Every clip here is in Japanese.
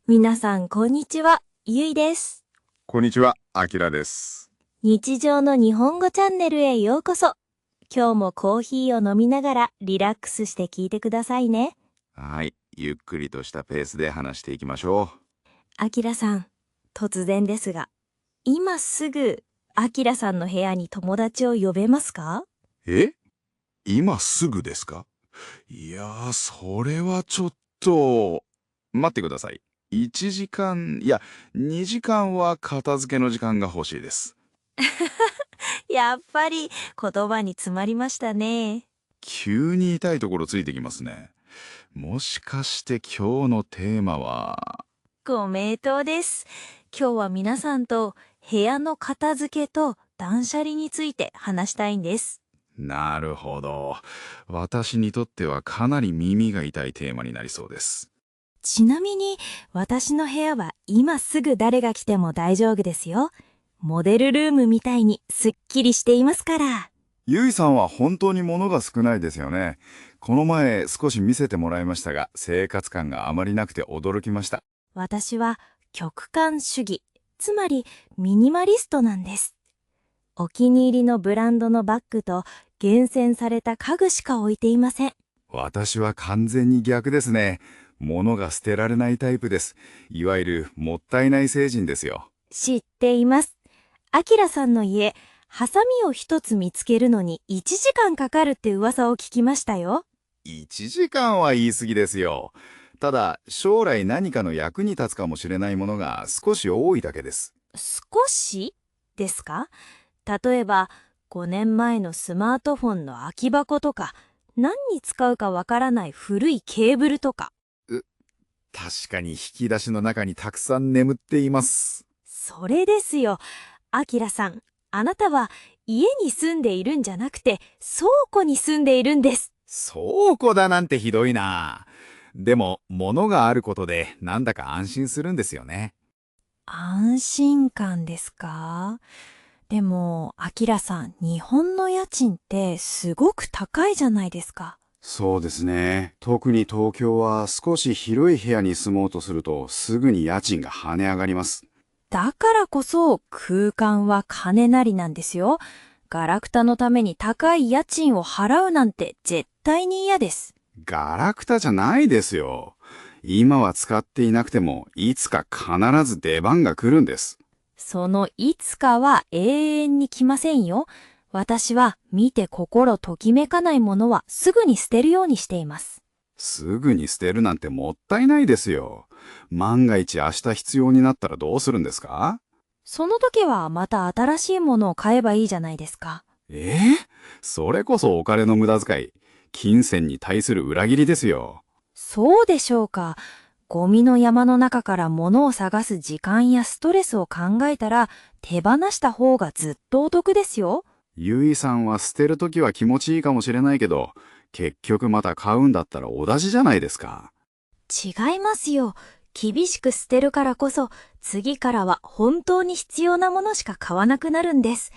皆さん、こんにちは。ゆいです。こんにちは、あきらです。日常の日本語チャンネルへようこそ。今日もコーヒーを飲みながらリラックスして聞いてくださいね。はい、ゆっくりとしたペースで話していきましょあきらさん、突然ですが、今すぐあきらさんの部屋に友達を呼べますか？う。今すぐですか？いやー、それはちょっと。待ってください。1時間、いや、2時間は片付けの時間が欲しいです。やっぱり言葉に詰まりましたね。急に痛いところついてきますね。もしかして今日のテーマは。ご名答です。今日は皆さんと部屋の片付けと断捨離について話したいんです。なるほど。私にとってはかなり耳が痛いテーマになりそうです。ちなみに私の部屋は今すぐ誰が来ても大丈夫ですよ。モデルルームみたいにすっきりしていますから。ゆいさんは本当に物が少ないですよね。この前少し見せてもらいましたが、生活感があまりなくて驚きました。私は極簡主義、つまりミニマリストなんです。お気に入りのブランドのバッグと厳選された家具しか置いていません。私は完全に逆ですね。物が捨てられないタイプです。いわゆるもったいない成人ですよ。知っています。あきらさんの家、ハサミを一つ見つけるのに1時間かかるって噂を聞きましたよ。1時間は言い過ぎですよ。ただ、将来何かの役に立つかもしれないものが少し多いだけです。少しですか？例えば5年前のスマートフォンの空き箱とか、何に使うかわからない古いケーブルとか。確かに引き出しの中にたくさん眠っています。それですよ。あきらさん、あなたは家に住んでいるんじゃなくて倉庫に住んでいるんです。倉庫だなんてひどいな。でも、物があることでなんだか安心するんですよね。安心感ですか？でも、あきらさん、日本の家賃ってすごく高いじゃないですか。そうですね。特に東京は少し広い部屋に住もうとするとすぐに家賃が跳ね上がります。だからこそ空間は金なりなんですよ。ガラクタのために高い家賃を払うなんて絶対に嫌です。ガラクタじゃないですよ。今は使っていなくてもいつか必ず出番が来るんです。そのいつかは永遠に来ませんよ。私は見て心ときめかないものはすぐに捨てるようにしています。すぐに捨てるなんてもったいないですよ。万が一明日必要になったらどうするんですか？その時はまた新しいものを買えばいいじゃないですか。えそれこそお金の無駄遣い。金銭に対する裏切りですよ。そうでしょうか。ゴミの山の中から物を探す時間やストレスを考えたら手放した方がずっとお得ですよ。ゆいさんは捨てるときは気持ちいいかもしれないけど、結局また買うんだったらお出しじゃないですか。違いますよ。厳しく捨てるからこそ、次からは本当に必要なものしか買わなくなるんです。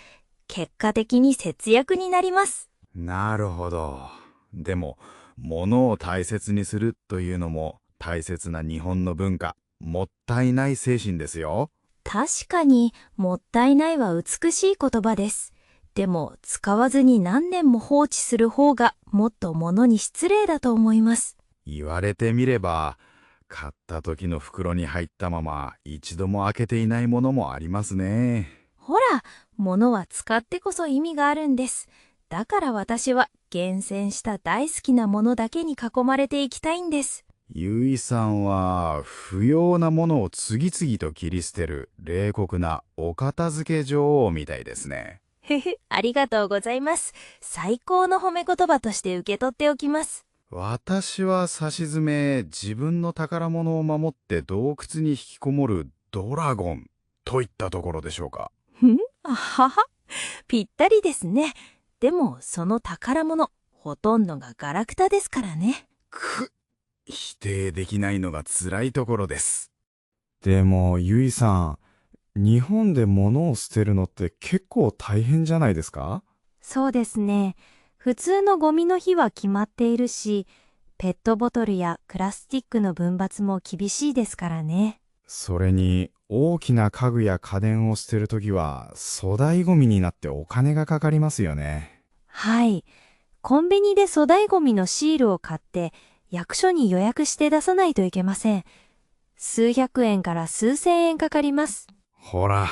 結果的に節約になります。なるほど。でも、物を大切にするというのも大切な日本の文化、もったいない精神ですよ。確かに、もったいないは美しい言葉です。でも、使わずに何年も放置する方がもっと物に失礼だと思います。言われてみれば、買った時の袋に入ったまま一度も開けていないものもありますね。ほら、物は使ってこそ意味があるんです。だから私は厳選した大好きなものだけに囲まれていきたいんです。ゆいさんは不要なものを次々と切り捨てる冷酷なお片付け女王みたいですね。ふふ、ありがとうございます。最高の褒め言葉として受け取っておきます。私はさしずめ自分の宝物を守って洞窟に引きこもるドラゴンといったところでしょうか。あはは。ぴったりですね。でも、その宝物、ほとんどがガラクタですからね。否定できないのが辛いところです。でも、ゆいさん、日本で物を捨てるのって結構大変じゃないですか？そうですね。普通のゴミの日は決まっているし、ペットボトルやプラスチックの分別も厳しいですからね。それに、大きな家具や家電を捨てるときは、粗大ゴミになってお金がかかりますよね。はい。コンビニで粗大ゴミのシールを買って役所に予約して出さないといけません。数百円から数千円かかります。ほら、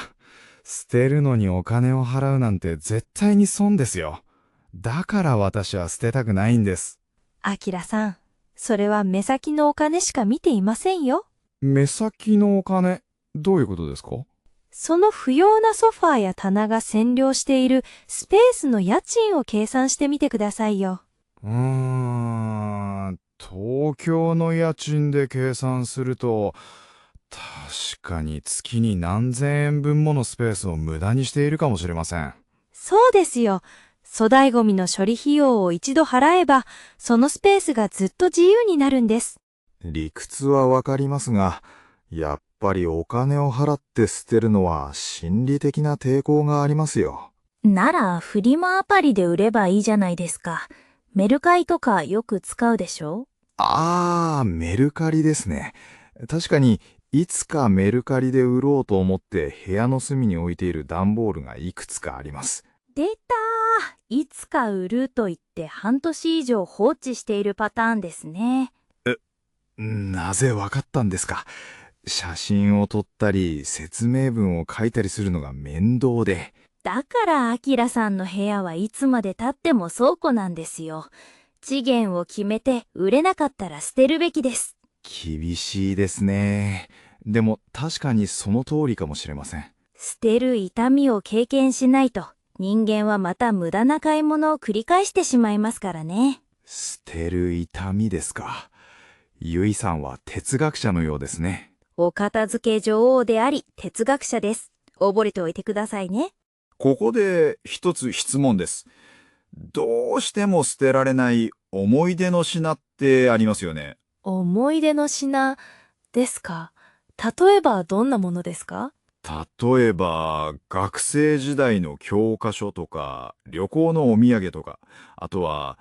捨てるのにお金を払うなんて絶対に損ですよ。だから私は捨てたくないんです。あきらさん、それは目先のお金しか見ていませんよ。目先のお金、どういうことですか？その不要なソファーや棚が占領しているスペースの家賃を計算してみてくださいよ。東京の家賃で計算すると、確かに月に何千円分ものスペースを無駄にしているかもしれません。そうですよ。粗大ゴミの処理費用を一度払えば、そのスペースがずっと自由になるんです。理屈はわかりますが、やっぱりお金を払って捨てるのは心理的な抵抗がありますよ。なら、フリマアプリで売ればいいじゃないですか。メルカリとかよく使うでしょ？メルカリですね。確かに、いつかメルカリで売ろうと思って部屋の隅に置いている段ボールがいくつかあります。出たー。いつか売ると言って半年以上放置しているパターンですね。なぜわかったんですか？写真を撮ったり、説明文を書いたりするのが面倒で。だからアキラさんの部屋はいつまで経っても倉庫なんですよ。期限を決めて売れなかったら捨てるべきです。厳しいですね。でも確かにその通りかもしれません。捨てる痛みを経験しないと人間はまた無駄な買い物を繰り返してしまいますからね。捨てる痛みですか。ゆいさんは哲学者のようですね。お片付け女王であり哲学者です。覚えておいてくださいね。ここで一つ質問です。どうしても捨てられない思い出の品ってありますよね。思い出の品ですか？例えばどんなものですか？例えば、学生時代の教科書とか、旅行のお土産とか、あとは、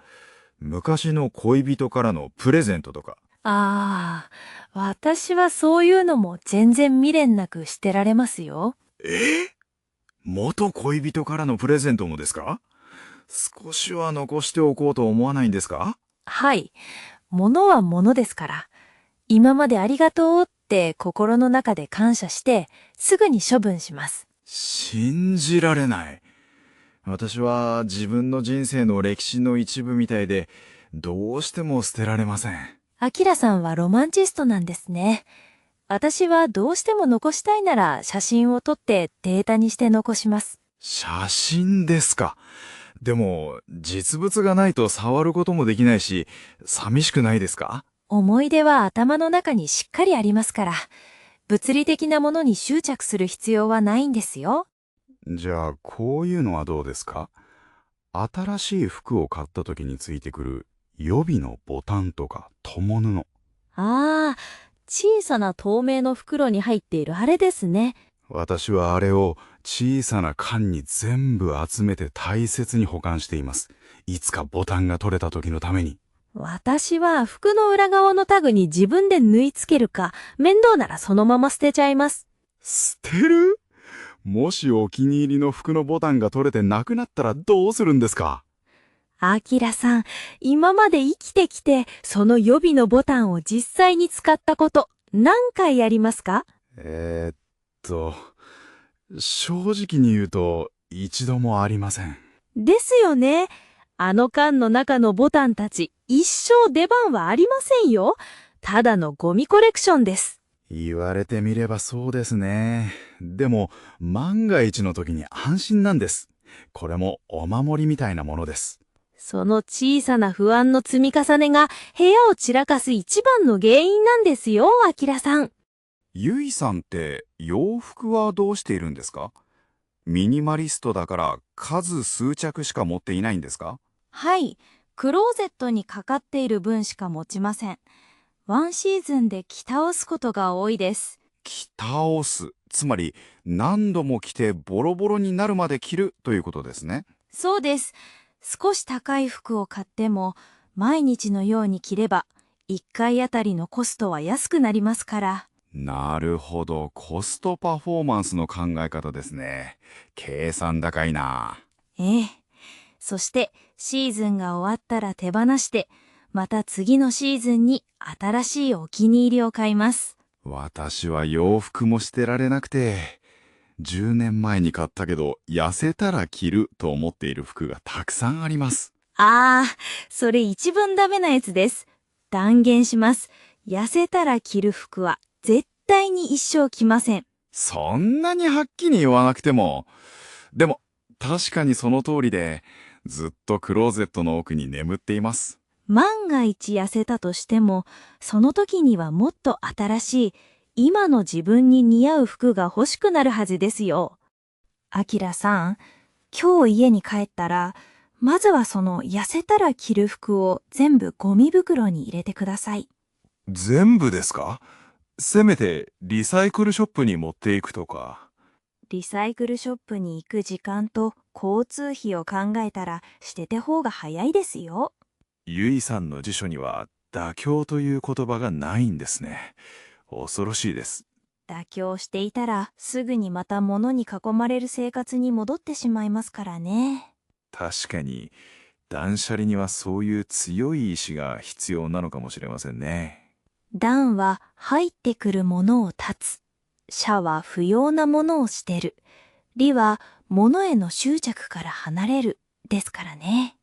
昔の恋人からのプレゼントとか。ああ、私はそういうのも全然未練なく捨てられますよ。元恋人からのプレゼントもですか？少しは残しておこうと思わないんですか？はい。物は物ですから。今までありがとうって心の中で感謝して、すぐに処分します。信じられない。私は自分の人生の歴史の一部みたいで、どうしても捨てられません。アキラさんはロマンチストなんですね。私はどうしても残したいなら写真を撮ってデータにして残します。写真ですか。でも、実物がないと触ることもできないし、寂しくないですか？思い出は頭の中にしっかりありますから、物理的なものに執着する必要はないんですよ。じゃあ、こういうのはどうですか？新しい服を買った時についてくる予備のボタンとか友布。ああ、小さな透明の袋に入っているあれですね。私はあれを小さな缶に全部集めて大切に保管しています。いつかボタンが取れた時のために。私は服の裏側のタグに自分で縫い付けるか、面倒ならそのまま捨てちゃいます。捨てる？もしお気に入りの服のボタンが取れてなくなったらどうするんですか？アキラさん、今まで生きてきて、その予備のボタンを実際に使ったこと、何回ありますか？正直に言うと一度もありません。ですよね。あの缶の中のボタンたち、一生出番はありませんよ。ただのゴミコレクションです。言われてみればそうですね。でも万が一の時に安心なんです。これもお守りみたいなものです。その小さな不安の積み重ねが部屋を散らかす一番の原因なんですよ、アキラさん。ゆいさんって洋服はどうしているんですか？ミニマリストだから数数着しか持っていないんですか？はい、クローゼットにかかっている分しか持ちません。ワンシーズンで着倒すことが多いです。着倒す。つまり何度も着てボロボロになるまで着るということですね。そうです。少し高い服を買っても、毎日のように着れば、1回あたりのコストは安くなりますから。なるほど、コストパフォーマンスの考え方ですね。計算高いな。ええ。そしてシーズンが終わったら手放して、また次のシーズンに新しいお気に入りを買います。私は洋服も捨てられなくて、10年前に買ったけど痩せたら着ると思っている服がたくさんあります。ああ、それ一番ダメなやつです。断言します。痩せたら着る服は絶対に一生着ません。そんなにはっきり言わなくても。でも確かにその通りで、ずっとクローゼットの奥に眠っています。万が一痩せたとしても、その時にはもっと新しい、今の自分に似合う服が欲しくなるはずですよ。あきらさん、今日家に帰ったら、まずはその痩せたら着る服を全部ゴミ袋に入れてください。全部ですか？せめてリサイクルショップに持っていくとか。リサイクルショップに行く時間と交通費を考えたら捨てた方が早いですよ。ゆいさんの辞書には妥協という言葉がないんですね。恐ろしいです。妥協していたらすぐにまた物に囲まれる生活に戻ってしまいますからね。確かに断捨離にはそういう強い意志が必要なのかもしれませんね。断は入ってくるものを断つ。捨は不要なものを捨てる。理は物への執着から離れるですからね。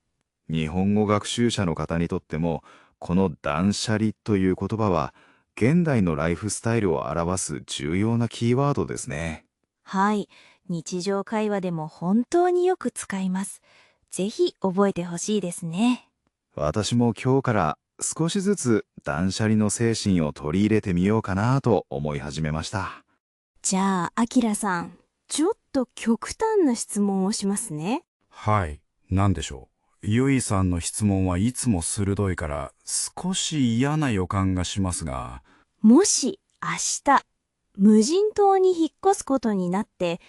日本語学習者の方にとっても、この断捨離という言葉は現代のライフスタイルを表す重要なキーワードですね。はい、日常会話でも本当によく使います。ぜひ覚えてほしいですね。私も今日から少しずつ断捨離の精神を取り入れてみようかなと思い始めました。じゃあ、あきらさん、ちょっと極端な質問をしますね。はい、なんでしょう。ゆいさんの質問はいつも鋭いから少し嫌な予感がしますが。もし明日、無人島に引っ越すことになって、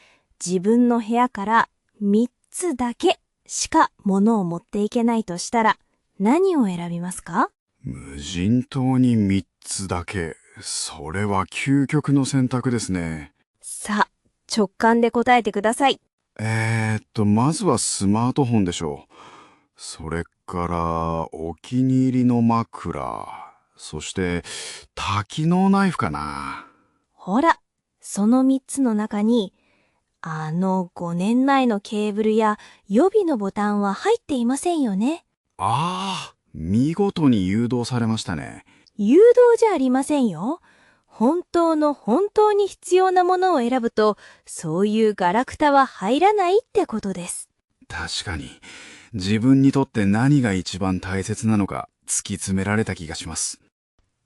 自分の部屋から3つだけしか物を持っていけないとしたら、何を選びますか？無人島に3つだけ。それは究極の選択ですね。さあ、直感で答えてください。まずはスマートフォンでしょう。それからお気に入りの枕。そして多機能ナイフかな。ほら、その3つの中に、5年前のケーブルや予備のボタンは入っていませんよね。ああ、見事に誘導されましたね。誘導じゃありませんよ。本当に必要なものを選ぶと、そういうガラクタは入らないってことです。確かに、自分にとって何が一番大切なのか突き詰められた気がします。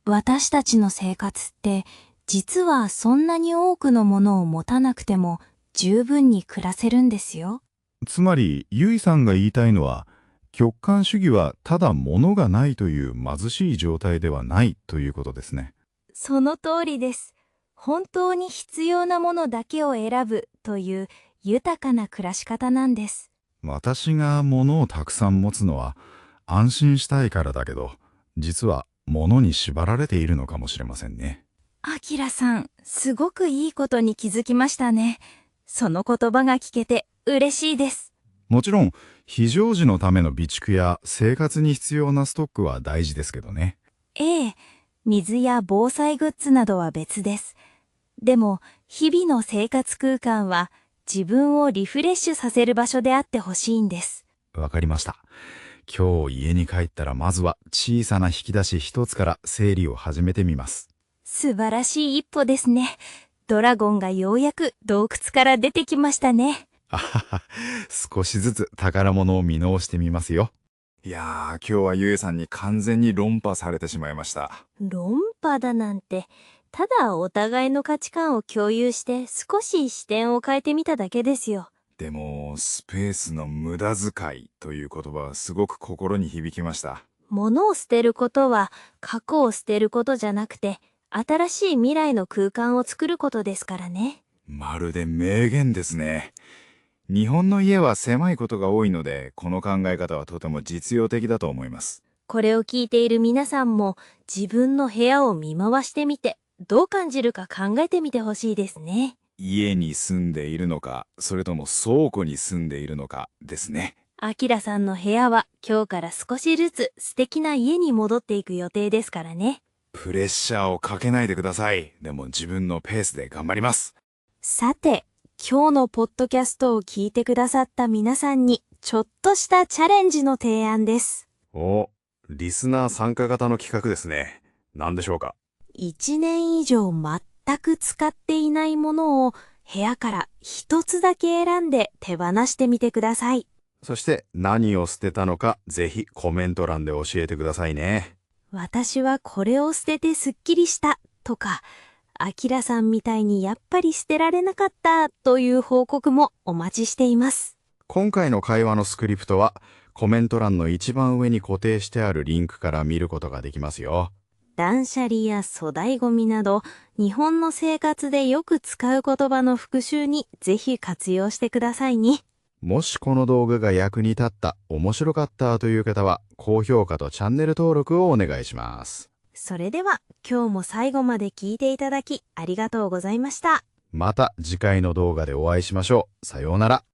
私たちの生活って、実はそんなに多くのものを持たなくても十分に暮らせるんですよ。つまり、ゆいさんが言いたいのは、極端主義はただ物がないという貧しい状態ではないということですね。その通りです。本当に必要なものだけを選ぶという豊かな暮らし方なんです。私が物をたくさん持つのは安心したいからだけど、実は物に縛られているのかもしれませんね。あきらさん、すごくいいことに気づきましたね。その言葉が聞けて嬉しいです。もちろん、非常時のための備蓄や生活に必要なストックは大事ですけどね。ええ、水や防災グッズなどは別です。でも、日々の生活空間は自分をリフレッシュさせる場所であってほしいんです。わかりました。今日家に帰ったらまずは小さな引き出し一つから整理を始めてみます。素晴らしい一歩ですね。ドラゴンがようやく洞窟から出てきましたね。あはは、少しずつ宝物を見直してみますよ。いやー、今日はゆえさんに完全に論破されてしまいました。論破だなんて、ただお互いの価値観を共有して少し視点を変えてみただけですよ。でも、スペースの無駄遣いという言葉はすごく心に響きました。物を捨てることは過去を捨てることじゃなくて、新しい未来の空間を作ることですからね。まるで名言ですね。日本の家は狭いことが多いので、この考え方はとても実用的だと思います。これを聞いている皆さんも自分の部屋を見回してみて、どう感じるか考えてみてほしいですね。家に住んでいるのか、それとも倉庫に住んでいるのかですね。あきらさんの部屋は今日から少しずつ素敵な家に戻っていく予定ですからね。プレッシャーをかけないでください。でも自分のペースで頑張ります。さて、今日のポッドキャストを聞いてくださった皆さんにちょっとしたチャレンジの提案です。お、リスナー参加型の企画ですね。何でしょうか。1年以上全く使っていないものを部屋から一つだけ選んで手放してみてください。そして何を捨てたのか、ぜひコメント欄で教えてくださいね。私はこれを捨ててすっきりしたとか、あきらさんみたいにやっぱり捨てられなかったという報告もお待ちしています。今回の会話のスクリプトはコメント欄の一番上に固定してあるリンクから見ることができますよ。断捨離や粗大ゴミなど、日本の生活でよく使う言葉の復習にぜひ活用してくださいね。もしこの動画が役に立った、面白かったという方は、高評価とチャンネル登録をお願いします。それでは今日も最後まで聞いていただきありがとうございました。また次回の動画でお会いしましょう。さようなら。